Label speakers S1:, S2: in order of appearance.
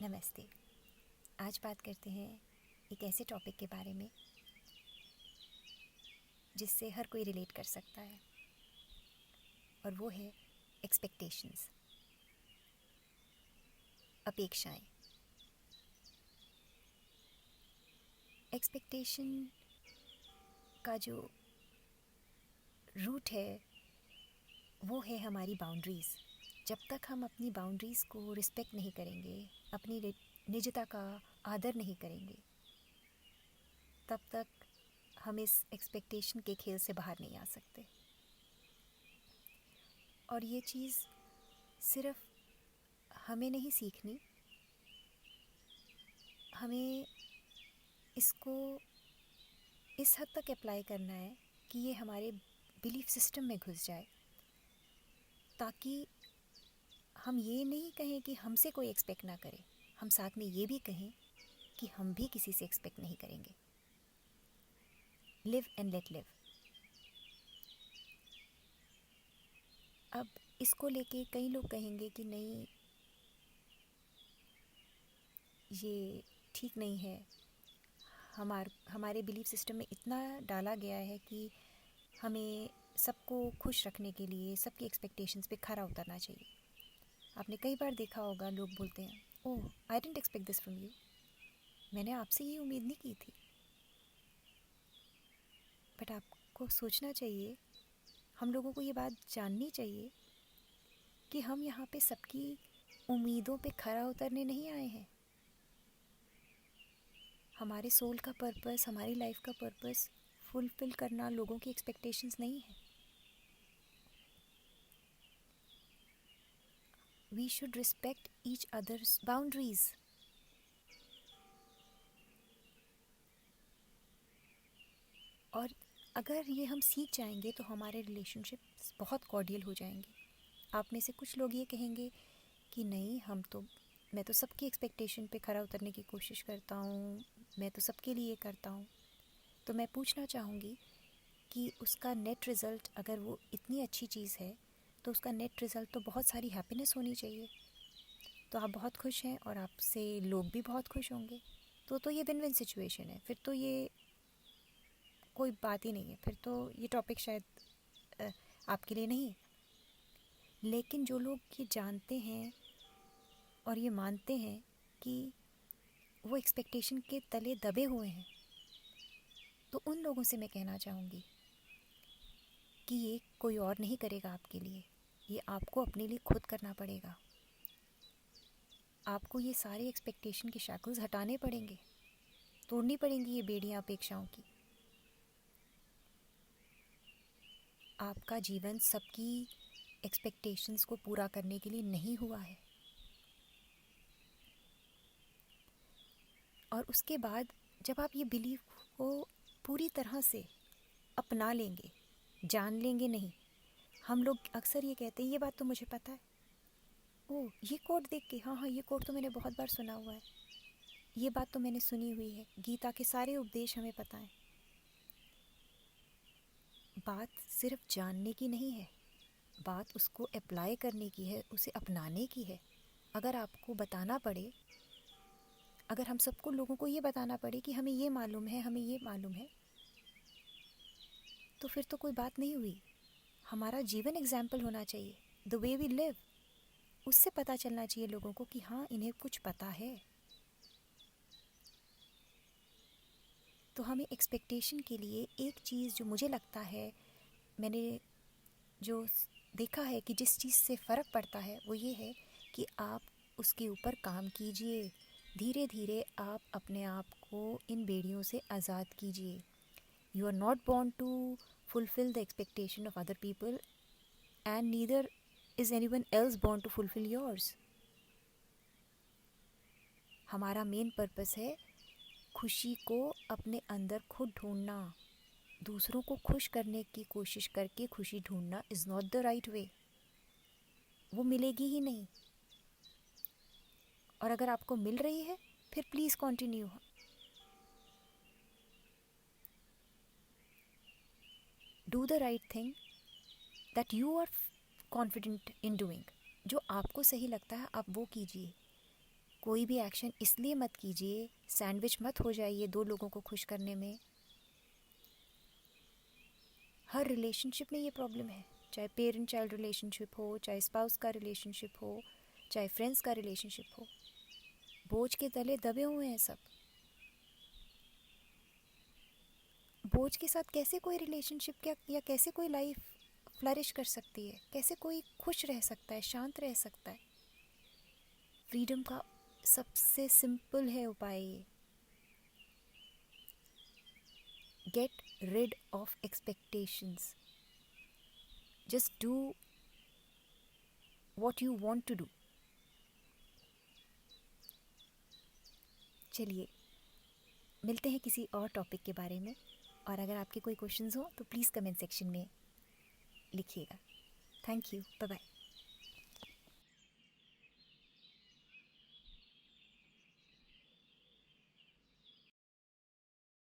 S1: नमस्ते। आज बात करते हैं एक ऐसे टॉपिक के बारे में जिससे हर कोई रिलेट कर सकता है, और वो है एक्सपेक्टेशंस, अपेक्षाएं। एक्सपेक्टेशन का जो रूट है वो है हमारी बाउंड्रीज़। जब तक हम अपनी बाउंड्रीज़ को रिस्पेक्ट नहीं करेंगे, अपनी निजता का आदर नहीं करेंगे, तब तक हम इस एक्सपेक्टेशन के खेल से बाहर नहीं आ सकते। और ये चीज़ सिर्फ हमें नहीं सीखनी, हमें इसको इस हद तक अप्लाई करना है कि ये हमारे बिलीफ सिस्टम में घुस जाए, ताकि हम ये नहीं कहें कि हमसे कोई एक्सपेक्ट ना करे, हम साथ में ये भी कहें कि हम भी किसी से एक्सपेक्ट नहीं करेंगे। Live and let live. अब इसको लेके कई लोग कहेंगे कि नहीं, ये ठीक नहीं है। हमारे बिलीफ सिस्टम में इतना डाला गया है कि हमें सबको खुश रखने के लिए सबकी एक्सपेक्टेशंस पे खरा उतरना चाहिए। आपने कई बार देखा होगा, लोग बोलते हैं, oh I didn't expect this from you, मैंने आपसे ये उम्मीद नहीं की थी। बट आपको सोचना चाहिए, हम लोगों को ये बात जाननी चाहिए कि हम यहाँ पे सबकी उम्मीदों पे खरा उतरने नहीं आए हैं। हमारे सोल का पर्पस, हमारी लाइफ का पर्पस फुलफिल करना लोगों की एक्सपेक्टेशंस नहीं है। We should respect each other's boundaries. और अगर ये हम सीख जाएंगे तो हमारे रिलेशनशिप्स बहुत कॉर्डियल हो जाएंगे। आप में से कुछ लोग ये कहेंगे कि नहीं, मैं तो सबकी एक्सपेक्टेशन पे खरा उतरने की कोशिश करता हूँ, मैं तो सबके लिए करता हूँ। तो मैं पूछना चाहूँगी कि उसका नेट रिज़ल्ट, अगर वो इतनी अच्छी चीज़ है, तो उसका नेट रिज़ल्ट तो बहुत सारी हैप्पीनेस होनी चाहिए। तो आप बहुत खुश हैं और आपसे लोग भी बहुत खुश होंगे, तो ये विन विन सिचुएशन है। फिर तो ये कोई बात ही नहीं है, फिर तो ये टॉपिक शायद आपके लिए नहीं है। लेकिन जो लोग ये जानते हैं और ये मानते हैं कि वो एक्सपेक्टेशन के तले दबे हुए हैं, तो उन लोगों से मैं कहना चाहूँगी कि ये कोई और नहीं करेगा आपके लिए, ये आपको अपने लिए खुद करना पड़ेगा। आपको ये सारे एक्सपेक्टेशन के शैकल्स हटाने पड़ेंगे, तोड़नी पड़ेंगी ये बेड़ियाँ अपेक्षाओं की। आपका जीवन सबकी एक्सपेक्टेशंस को पूरा करने के लिए नहीं हुआ है। और उसके बाद जब आप ये बिलीफ को पूरी तरह से अपना लेंगे, जान लेंगे नहीं। हम लोग अक्सर ये कहते हैं, ये बात तो मुझे पता है, ओह ये कोट देख के, हाँ ये कोट तो मैंने बहुत बार सुना हुआ है, ये बात तो मैंने सुनी हुई है, गीता के सारे उपदेश हमें पता है। बात सिर्फ जानने की नहीं है, बात उसको अप्लाई करने की है, उसे अपनाने की है। अगर आपको बताना पड़े, अगर हम सबको लोगों को ये बताना पड़े कि हमें ये मालूम है, हमें ये मालूम है, तो फिर तो कोई बात नहीं हुई। हमारा जीवन एग्जाम्पल होना चाहिए, द वे वी लिव, उससे पता चलना चाहिए लोगों को कि हाँ इन्हें कुछ पता है। तो हमें एक्सपेक्टेशन के लिए एक चीज़ जो मुझे लगता है, मैंने जो देखा है कि जिस चीज़ से फ़र्क पड़ता है वो ये है कि आप उसके ऊपर काम कीजिए। धीरे धीरे आप अपने आप को इन बेड़ियों से आज़ाद कीजिए। You are not born to fulfil the expectation of other people, and neither is anyone else born to fulfil yours. हमारा मेन पर्पस है खुशी को अपने अंदर खुद ढूंढना। दूसरों को खुश करने की कोशिश करके खुशी ढूंढना is not the right way, वो मिलेगी ही नहीं। और अगर आपको मिल रही है, फिर please continue. Do the right thing that you are confident in doing. जो आपको सही लगता है आप वो कीजिए। कोई भी एक्शन इसलिए मत कीजिए, सैंडविच मत हो जाइए 2 लोगों को खुश करने में। हर रिलेशनशिप में ये प्रॉब्लम है, चाहे पेरेंट चाइल्ड रिलेशनशिप हो, चाहे स्पाउस का रिलेशनशिप हो, चाहे फ्रेंड्स का रिलेशनशिप हो। बोझ के तले दबे हुए हैं सब। बोझ के साथ कैसे कोई रिलेशनशिप क्या या कैसे कोई लाइफ फ्लरिश कर सकती है, कैसे कोई खुश रह सकता है, शांत रह सकता है। फ्रीडम का सबसे सिंपल है उपाय ये, get rid of expectations, just do what you want to do. चलिए मिलते हैं किसी और टॉपिक के बारे में, और अगर आपके कोई क्वेश्चंस हो तो प्लीज़ कमेंट सेक्शन में लिखिएगा। Thank you, bye bye.